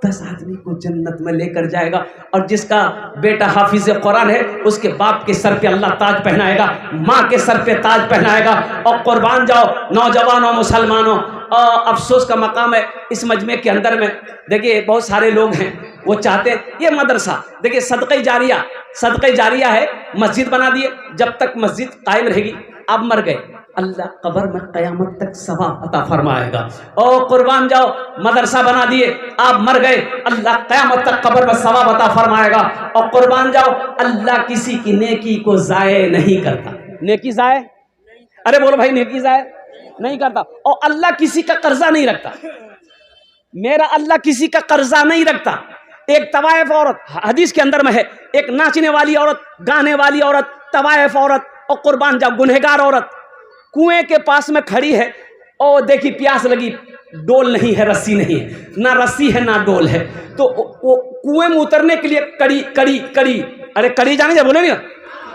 Speaker 1: 10 आदमी को जन्नत में लेकर जाएगा, और जिसका बेटा हाफिज कुरान है उसके बाप के सर पे अल्लाह ताज पहनाएगा, माँ के सर पे ताज पहनाएगा। और कुर्बान जाओ नौजवानों मुसलमानों, अफसोस का मकाम है इस मजमे के अंदर में। देखिए बहुत सारे लोग हैं वो चाहते हैं ये मदरसा, देखिए सदक़े जारिया है, मस्जिद बना दिए, जब तक मस्जिद कायम रहेगी। आप मर गए, अल्लाह कब्र में क़यामत तक सवाब अता फरमाएगा। और कुर्बान जाओ मदरसा बना दिए, आप मर गए, अल्लाह क़यामत तक कब्र में सवाब अता फरमाएगा। और कुर्बान जाओ अल्लाह किसी की नेकी को ज़ाये नहीं करता। नेकी ज़ाये, अरे बोलो भाई, नेकी ज़ाये नहीं करता। और अल्लाह किसी का कर्जा नहीं रखता, मेरा अल्लाह किसी का कर्जा नहीं रखता। एक तवायफ औरत हदीस के अंदर में है, एक नाचने वाली औरत, गाने वाली औरत, तवायफ औरत, और कुर्बान जाओ गुनहगार औरत कुएं के पास में खड़ी है, और देखी प्यास लगी, डोल नहीं है, रस्सी नहीं है, ना रस्सी है ना डोल है, तो वो कुएं में उतरने के लिए कड़ी, अरे कड़ी जाने जा, बोले नहीं,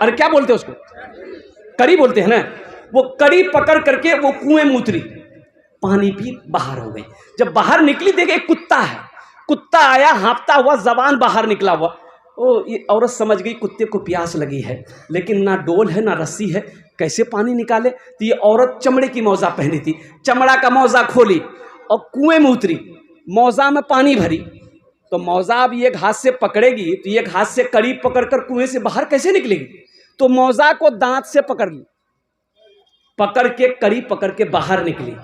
Speaker 1: अरे क्या बोलते हैं उसको, कड़ी बोलते हैं ना, वो कड़ी पकड़ करके वो कुएं में उतरी, पानी पी बाहर हो गई। जब बाहर निकली देखे एक कुत्ता है, कुत्ता आया हाँफता हुआ, जबान बाहर निकला हुआ। ओ ये औरत समझ गई कुत्ते को प्यास लगी है, लेकिन ना डोल है ना रस्सी है, कैसे पानी निकाले। तो ये औरत चमड़े की मौजा पहनी थी, चमड़ा का मौजा खोली और कुएं में उतरी, मौजा में पानी भरी। तो मौजा अब एक हाथ से पकड़ेगी तो एक हाथ से कड़ी पकड़कर कुएं से बाहर कैसे निकलेगी, तो मौजा को दांत से पकड़ ली, पकड़ के कड़ी पकड़ के बाहर निकली,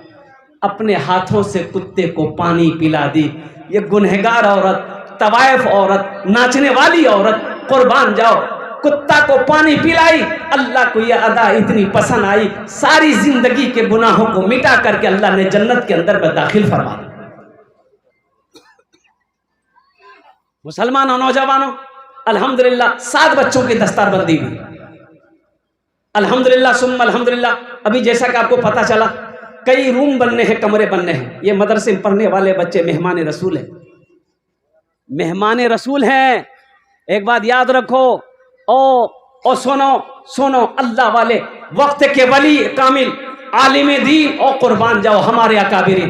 Speaker 1: अपने हाथों से कुत्ते को पानी पिला दी। ये गुनहगार औरत, तवायफ औरत, नाचने वाली औरत, कुर्बान जाओ कुत्ता को पानी पिलाई। अल्लाह को यह अदा इतनी पसंद आई, सारी जिंदगी के गुनाहों को मिटा करके अल्लाह ने जन्नत के अंदर में दाखिल फरमा दिया। मुसलमानों नौजवानों, अल्हम्दुलिल्लाह 7 बच्चों की दस्तारबंदी हुई, अल्हम्दुलिल्लाह सुम्मा अल्हम्दुलिल्लाह। अभी जैसा कि आपको पता चला कई रूम बनने हैं, कमरे बनने हैं। ये मदरसे में पढ़ने वाले बच्चे मेहमान रसूल हैं, मेहमान रसूल हैं। एक बात याद रखो, ओ सुनो अल्लाह वाले, वक्त के वली कामिल, आलिम दीन और कुर्बान जाओ हमारे अकाबिरीन,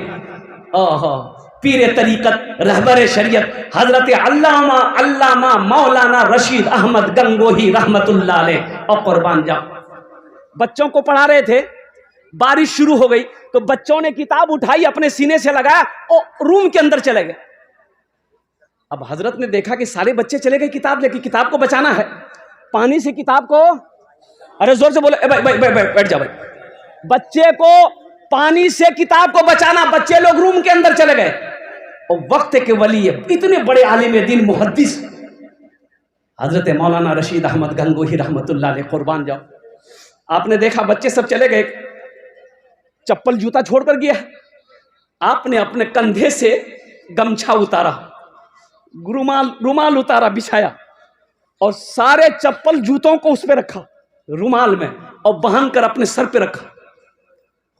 Speaker 1: पीर तरीकत, रहबर शरीयत हजरत अल्लामा मौलाना रशीद अहमद गंगोही रहमतुल्लाह अलैह। और कुर्बान जाओ बच्चों को पढ़ा रहे थे, बारिश शुरू हो गई तो बच्चों ने किताब उठाई, अपने सीने से लगाया और रूम के अंदर चले गए। अब हजरत ने देखा कि सारे बच्चे चले गए किताब लेके, किताब को बचाना है, पानी से किताब को, अरे जोर से बोलो, बैठ जाओ भाई, बच्चे को पानी से किताब को बचाना। बच्चे लोग रूम के अंदर चले गए, और वक्त के वली इतने बड़े आलिम दीन मुहद्दिस हजरत मौलाना रशीद अहमद गंगोही रहमतुल्लाह अलैह, कुर्बान जाओ। आपने देखा बच्चे सब चले गए, चप्पल जूता छोड़कर गया, आपने अपने कंधे से गमछा उतारा, रुमाल उतारा, बिछाया, और सारे चप्पल जूतों को उस पर रखा रुमाल में, और बांध कर अपने सर पे रखा,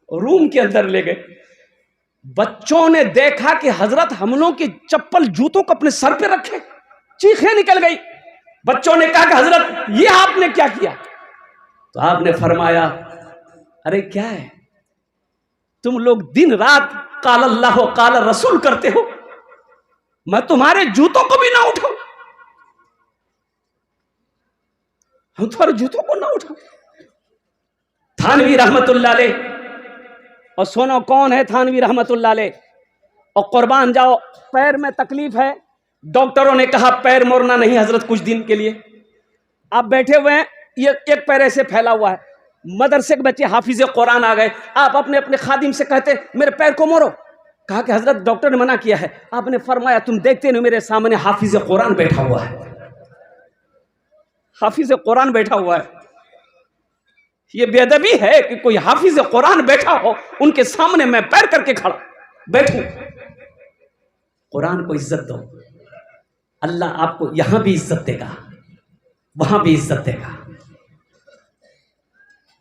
Speaker 1: रूम के अंदर ले गए। बच्चों ने देखा कि हजरत हम लोग के चप्पल जूतों को अपने सर पे रखे, चीखें निकल गई। बच्चों ने कहा कि हजरत ये आपने क्या किया? तो आपने फरमाया, अरे क्या है, तुम लोग दिन रात काल अल्लाह काल रसूल करते हो, मैं तुम्हारे जूतों को भी ना उठाऊं, हम तुम्हारे जूतों को ना उठाऊं। थानवी रहमतुल्लाह अलैह, और सुनो कौन है थानवी रहमतुल्लाह अलैह। और कुर्बान जाओ पैर में तकलीफ है, डॉक्टरों ने कहा पैर मोड़ना नहीं हजरत कुछ दिन के लिए। आप बैठे हुए हैं, ये एक पैर ऐसे फैला हुआ है, मदरसे के बच्चे हाफिज कुरान आ गए, आप अपने अपने खादिम से कहते मेरे पैर को मोड़ो, कहा कि हजरत डॉक्टर ने मना किया है। आपने फरमाया तुम देखते नहीं मेरे सामने हाफिज कुरान बैठा हुआ है, हाफिज कुरान बैठा हुआ है। ये बेअदबी है कि कोई हाफिज कुरान बैठा हो, उनके सामने मैं पैर करके खड़ा बैठूं। कुरान को इज्जत दो, अल्लाह आपको यहां भी इज्जत देगा, वहां भी इज्जत देगा।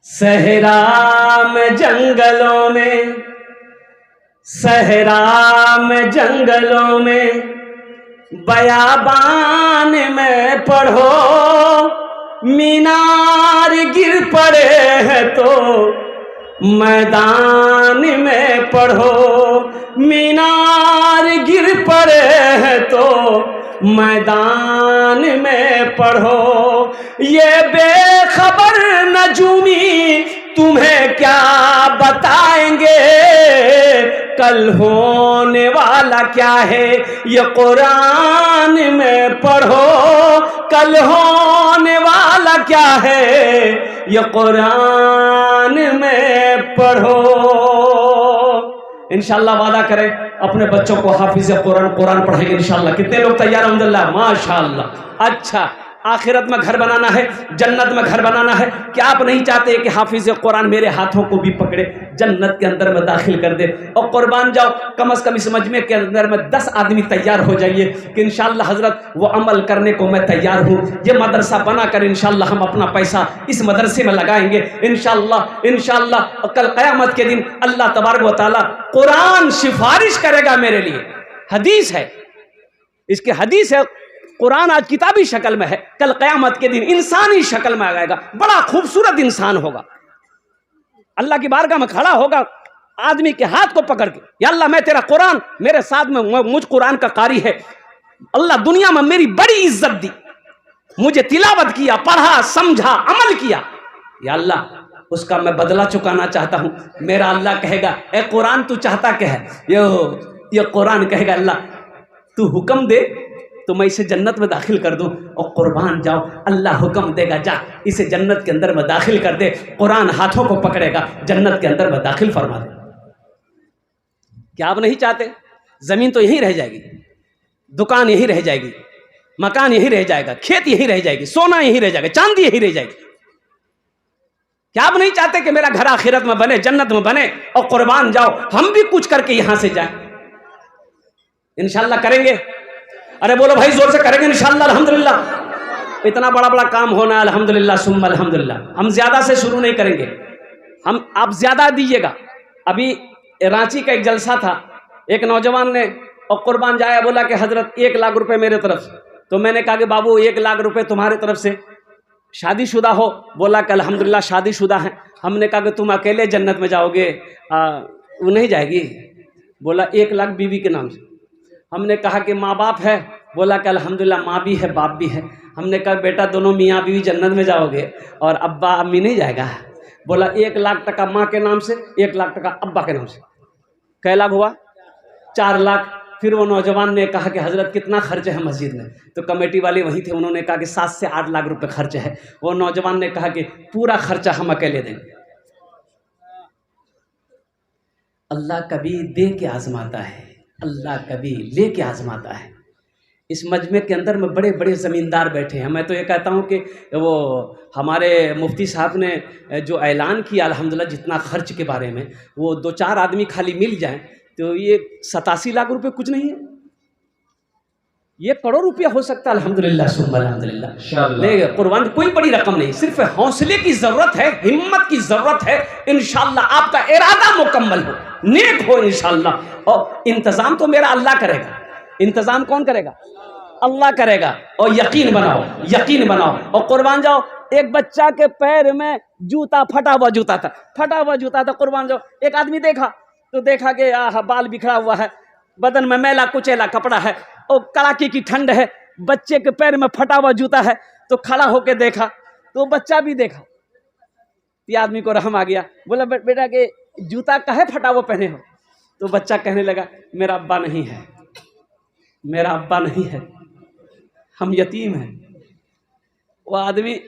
Speaker 1: सहरा में जंगलों में, सहरा में जंगलों में, बयाबान में पढ़ो, मीनार गिर पड़े हैं तो मैदान में पढ़ो, मीनार गिर पड़े हैं तो मैदान में पढ़ो। ये बेखबर नजूमी तुम्हें क्या बताएंगे, कल होने वाला क्या है ये कुरान में पढ़ो, कल होने वाला क्या है ये कुरान में पढ़ो। इंशाअल्लाह वादा करें अपने बच्चों को हाफिज कुरान पढ़ेंगे इंशाअल्लाह। कितने लोग तैयार हैं? अल्हम्दुलिल्लाह, माशाअल्लाह। अच्छा, आखिरत में घर बनाना है, जन्नत में घर बनाना है, क्या आप नहीं चाहते कि हाफिज कुरान मेरे हाथों को भी पकड़े जन्नत के अंदर में दाखिल कर दे? और कुर्बान जाओ, कम से कम इस मजमे के अंदर में 10 आदमी तैयार हो जाइए कि इंशाअल्लाह हजरत वो अमल करने को मैं तैयार हूँ। ये मदरसा बनाकर इंशाअल्लाह हम अपना पैसा इस मदरसे में लगाएंगे इंशाअल्लाह। इंशाअल्लाह कल क़यामत के दिन अल्लाह तबारक व तआला कुरान सिफारिश करेगा मेरे लिए। हदीस है, इसके हदीस है, कुरान आज किताबी शक्ल में है, कल क़यामत के दिन इंसानी शक्ल में आएगा, बड़ा खूबसूरत इंसान होगा, अल्लाह की बारगाह में खड़ा होगा आदमी के हाथ को पकड़ के, या अल्लाह मैं तेरा कुरान मेरे साथ में, मुझ कुरान का कारी है, अल्लाह दुनिया में मेरी बड़ी इज्जत दी, मुझे तिलावत किया, पढ़ा, समझा, अमल किया, या अल्लाह उसका मैं बदला चुकाना चाहता हूँ। मेरा अल्लाह कहेगा ए कुरान तू चाहता क्या है? ये कुरान कहेगा अल्लाह तू हुक्म दे तो मैं इसे जन्नत में दाखिल कर दूं। और कुर्बान जाओ, अल्लाह हुक्म देगा जा इसे जन्नत के अंदर में दाखिल कर दे। कुरान हाथों को पकड़ेगा, जन्नत के अंदर में दाखिल फरमा दे। क्या आप नहीं चाहते? जमीन तो यहीं रह जाएगी, दुकान यहीं रह जाएगी, मकान यहीं रह जाएगा, खेत यहीं रह जाएगी, सोना यहीं रह जाएगा, चांदी यहीं रह जाएगी। क्या आप नहीं चाहते कि मेरा घर आखिरत में बने, जन्नत में बने? और कुर्बान जाओ, हम भी कुछ करके यहां से जाएं। इंशाअल्लाह करेंगे। अरे बोलो भाई, जोर से करेंगे इंशाअल्लाह। अल्हम्दुलिल्लाह, इतना बड़ा बड़ा काम होना, अल्हम्दुलिल्लाह सुम्मा अल्हम्दुलिल्लाह। हम ज्यादा से शुरू नहीं करेंगे, आप ज्यादा दीजिएगा। अभी रांची का एक जलसा था, एक नौजवान ने और कुर्बान जाया, बोला कि हजरत 1 लाख रुपए मेरे तरफ से। तो मैंने कहा कि बाबू 1 लाख रुपए तुम्हारे तरफ से, शादीशुदा हो? बोला कि अल्हम्दुलिल्लाह शादीशुदा है। हमने कहा कि तुम अकेले जन्नत में जाओगे? वो नहीं जाएगी। बोला 1 लाख बीवी के नाम से। हमने कहा कि माँ बाप है? बोला कि अल्हम्दुलिल्लाह माँ भी है, बाप भी है। हमने कहा बेटा दोनों मियाँ बीवी जन्नत में जाओगे और अब्बा अम्मी नहीं जाएगा? बोला 1 लाख टका माँ के नाम से, 1 लाख टका अब्बा के नाम से। कै लाख हुआ? 4 लाख। फिर वो नौजवान ने कहा कि हजरत कितना खर्च है मस्जिद में? तो कमेटी वाले वहीं थे, उन्होंने कहा कि 7 से 8 लाख रुपए खर्च है। वो नौजवान ने कहा कि पूरा खर्चा हम अकेले देंगे। अल्लाह कभी दे के आजमाता है, अल्लाह कभी ले के आजमाता है। इस मजमे के अंदर में बड़े बड़े ज़मींदार बैठे हैं। मैं तो ये कहता हूँ कि वो हमारे मुफ्ती साहब ने जो ऐलान किया अल्हम्दुलिल्लाह जितना खर्च के बारे में, वो 2-4 आदमी खाली मिल जाएं तो ये 87 लाख रुपए कुछ नहीं है, ये करोड़ रुपया हो सकता है। अल्हम्दुलिल्लाह सुम्मा अल्हम्दुलिल्लाह। लेकिन कुर्बान कोई बड़ी रकम नहीं, सिर्फ हौसले की ज़रूरत है, हिम्मत की ज़रूरत है। इंशाअल्लाह आपका इरादा मुकम्मल हो, नेक हो इंशाअल्लाह। और इंतज़ाम तो मेरा अल्लाह करेगा। इंतज़ाम कौन करेगा? अल्लाह करेगा। और यकीन बनाओ, यकीन बनाओ। और कुर्बान जाओ, एक बच्चा के पैर में जूता, फटा हुआ जूता था, फटा हुआ जूता था। कुर्बान जाओ, एक आदमी देखा तो देखा कि बाल बिखरा हुआ है, बदन में मैला कुचैला कपड़ा है और कड़ाके की ठंड है, बच्चे के पैर में फटा हुआ जूता है। तो खड़ा होके देखा तो बच्चा भी देखा, ये आदमी को रहम आ गया। बोला बेटा के जूता काहे फटा हुआ पहने हो? तो बच्चा कहने लगा मेरा अब्बा नहीं है, मेरा अब्बा नहीं है, हम यतीम हैं। वो आदमी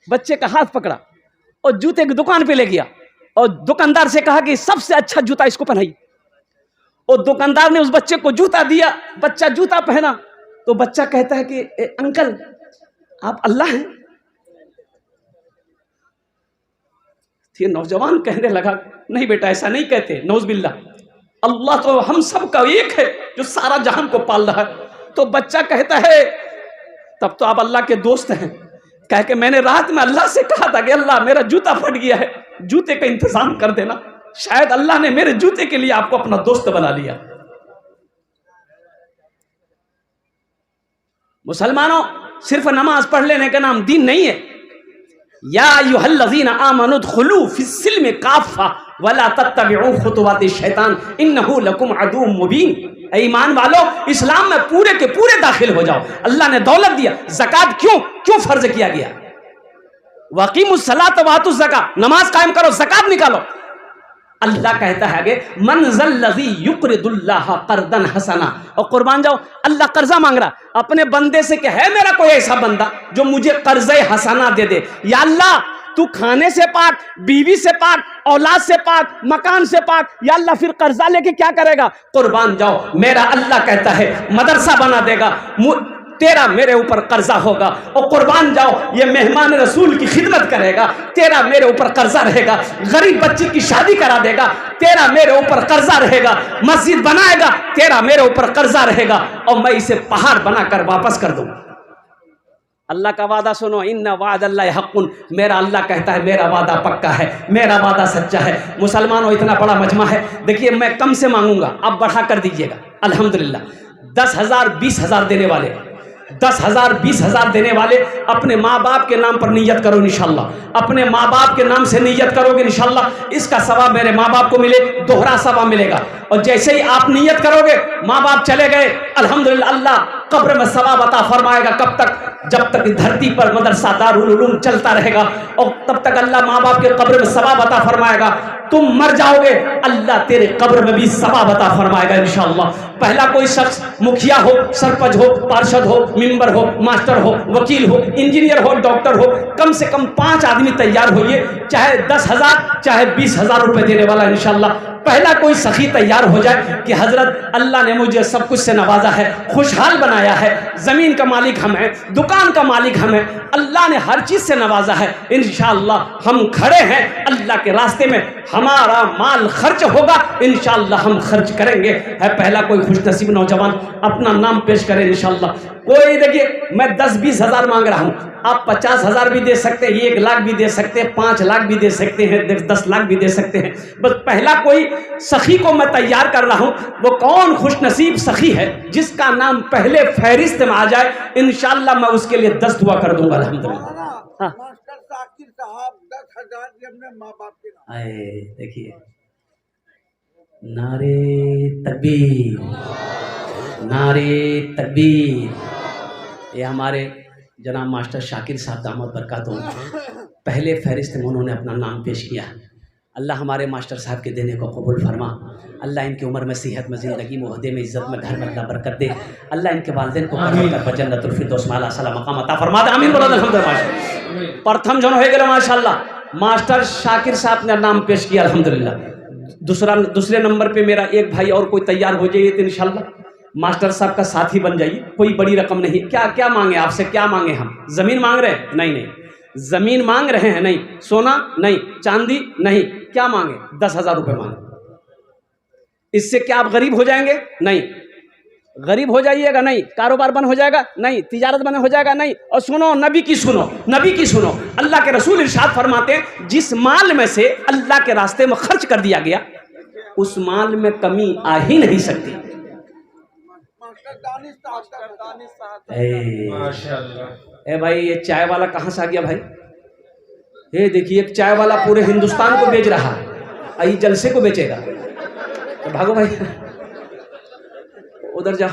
Speaker 1: बच्चे का हाथ पकड़ा और जूते की दुकान पे ले गया और दुकानदार से कहा कि सबसे अच्छा जूता इसको पहनाइए। और दुकानदार ने उस बच्चे को जूता दिया, बच्चा जूता पहना। तो बच्चा कहता है कि अंकल आप अल्लाह हैं? ये नौजवान कहने लगा नहीं बेटा ऐसा नहीं कहते, नौज़बिल्लाह, अल्लाह तो हम सब का एक है जो सारा जहान को पाल रहा है। तो बच्चा कहता है तब तो आप अल्लाह के दोस्त हैं। कह के मैंने रात में अल्लाह से कहा था कि अल्लाह मेरा जूता फट गया है, जूते का इंतजाम कर देना। शायद अल्लाह ने मेरे जूते के लिए आपको अपना दोस्त बना लिया। मुसलमानों, सिर्फ नमाज पढ़ लेने का नाम दीन नहीं है। या अय्युहल्लज़ीना आमनु उदखुलू फिस्सिल्मि काफ़ा वला तत्तबिउ खुतुवातिश शैतान इन्नहु लकुम अदुव्वुम मुबीन। ईमान वालों, इस्लाम में पूरे के पूरे दाखिल हो जाओ। अल्लाह ने दौलत दिया, ज़कात क्यों फर्ज किया गया? वक़ीमुस सलात वातुज़ ज़का, नमाज कायम करो, ज़कात निकालो। अल्लाह कहता है कि मन ज़ल्लज़ी युक़रिदुल्लाह क़र्दन हसना, और कुर्बान जाओ, अल्लाह कर्जा मांग रहा अपने बंदे से कि है मेरा कोई ऐसा बंदा जो मुझे कर्ज़े हसना दे दे। या अल्लाह तू खाने से पाक, बीवी से पाक, औलाद से पाक, मकान से पाक, या अल्लाह फिर कर्जा लेके क्या करेगा? कुर्बान जाओ, मेरा अल्लाह कहता है मदरसा बना देगा, तेरा मेरे ऊपर कर्जा होगा। और कुर्बान जाओ, ये मेहमान रसूल की खिदमत करेगा, तेरा मेरे ऊपर कर्जा रहेगा। गरीब बच्चे की शादी करा देगा, तेरा मेरे ऊपर कर्जा रहेगा। मस्जिद बनाएगा, तेरा मेरे ऊपर कर्जा रहेगा, और मैं इसे पहाड़ बनाकर वापस कर दूं। अल्लाह का वादा सुनो, इन्ना वादल्लाहि हक़्क़ुन, मेरा अल्लाह कहता है मेरा वादा पक्का है, मेरा वादा सच्चा है। मुसलमानों, इतना बड़ा मजमा है, देखिए मैं कम से मांगूंगा, आप बढ़ा कर दीजिएगा। अल्हम्दुलिल्लाह 10,000 20,000 देने वाले, 10,000 20,000 देने वाले अपने माँ बाप के नाम पर नियत करो इंशाल्लाह। अपने माँ बाप के नाम से नियत करोगे इंशाल्लाह, इसका सवाब मेरे माँ बाप को मिले, दोहरा सवाब मिलेगा। और जैसे ही आप नियत करोगे, माँ बाप चले गए, अल्हम्दुलिल्लाह अल्लाह कब्र में सवाब अता फरमाएगा। कब तक? जब तक धरती पर मदरसा दारुल उलूम चलता रहेगा, और तब तक अल्लाह माँ बाप के कब्र में सवाब अता फरमाएगा। तुम मर जाओगे, अल्लाह तेरे कब्र में भी सवाब अता फरमाएगा इंशाअल्लाह। पहला कोई शख्स मुखिया हो, सरपंच हो, पार्षद हो, मेंबर हो, मास्टर हो, वकील हो, इंजीनियर हो, डॉक्टर हो, कम से कम 5 आदमी तैयार होइए, चाहे 10,000 चाहे 20,000 रुपए देने वाला इंशाअल्लाह। पहला कोई सखी तैयार हो जाए कि हजरत अल्लाह ने मुझे सब कुछ से नवाजा है, खुशहाल बनाया है, जमीन का मालिक हम हैं, दुकान का मालिक हम हैं, अल्लाह ने हर चीज से नवाजा है, इंशाअल्लाह हम खड़े हैं अल्लाह के रास्ते में, हमारा माल खर्च होगा, इंशाअल्लाह हम खर्च करेंगे। है पहला कोई खुशनसीब नौजवान, अपना नाम पेश करे इंशाअल्लाह। कोई देखिए मैं 10-20 हज़ार मांग रहा हूँ, आप 50,000 भी दे सकते हैं, 1 लाख भी दे सकते हैं, 5 लाख भी दे सकते हैं, 10 लाख भी दे सकते हैं। बस पहला कोई सखी को मैं तैयार कर रहा हूँ। वो कौन खुशनसीब सखी है जिसका नाम पहले फहरिस्त में आ जाए, इंशाअल्लाह मैं उसके लिए 10 दुआ कर दूंगा अल्हम्दुलिल्लाह। हाँ,
Speaker 2: मास्टर साकिर साहब 10,000 अपने माँ बाप के नाम।
Speaker 1: आए देखिए, नारे तकबीर, नारे तकबीर। ये हमारे जनाब मास्टर शाकिर साहब दामद बरकातुहू पहले फहरिस्त में उन्होंने अपना नाम पेश किया। अल्लाह हमारे मास्टर साहब के देने को कबूल फरमा। अल्लाह इनकी उम्र में, सेहत में, ज़िंदगी में, ओहदे में, इज़्ज़त में, घर में अल्लाह बरकत दे। अल्लाह इनके वालिदैन को जन्नतुल फिरदौस में आला सलाम मकाम अता फरमा दे। आमीन बोलो अल्हम्दुलिल्लाह। प्रथम जन हो गए माशाअल्लाह मास्टर शाकिर साहब ने नाम पेश किया अल्हम्दुलिल्लाह। दूसरे नंबर पे मेरा एक भाई और कोई तैयार हो जाइए तो इंशाअल्लाह मास्टर साहब का साथी बन जाइए। कोई बड़ी रकम नहीं, क्या क्या मांगे आपसे, क्या मांगे? हम जमीन मांग रहे हैं? नहीं नहीं, जमीन मांग रहे हैं नहीं, सोना नहीं, चांदी नहीं, क्या मांगे? 10,000 रुपए मांगे। इससे क्या आप गरीब हो जाएंगे? नहीं, गरीब हो जाइएगा नहीं, कारोबार बंद हो जाएगा नहीं, तिजारत बंद हो जाएगा नहीं। और सुनो, नबी की सुनो, नबी की सुनो। अल्लाह के रसूल इरशाद फरमाते हैं, जिस माल में से अल्लाह के रास्ते में खर्च कर दिया गया, उस माल में कमी आ ही नहीं सकती। ए भाई, ये चाय वाला कहाँ से आ गया भाई? ये देखिए, एक चाय वाला पूरे हिंदुस्तान को बेच रहा है, जलसे को बेचेगा। तो भागो भाई, उधर जाओ।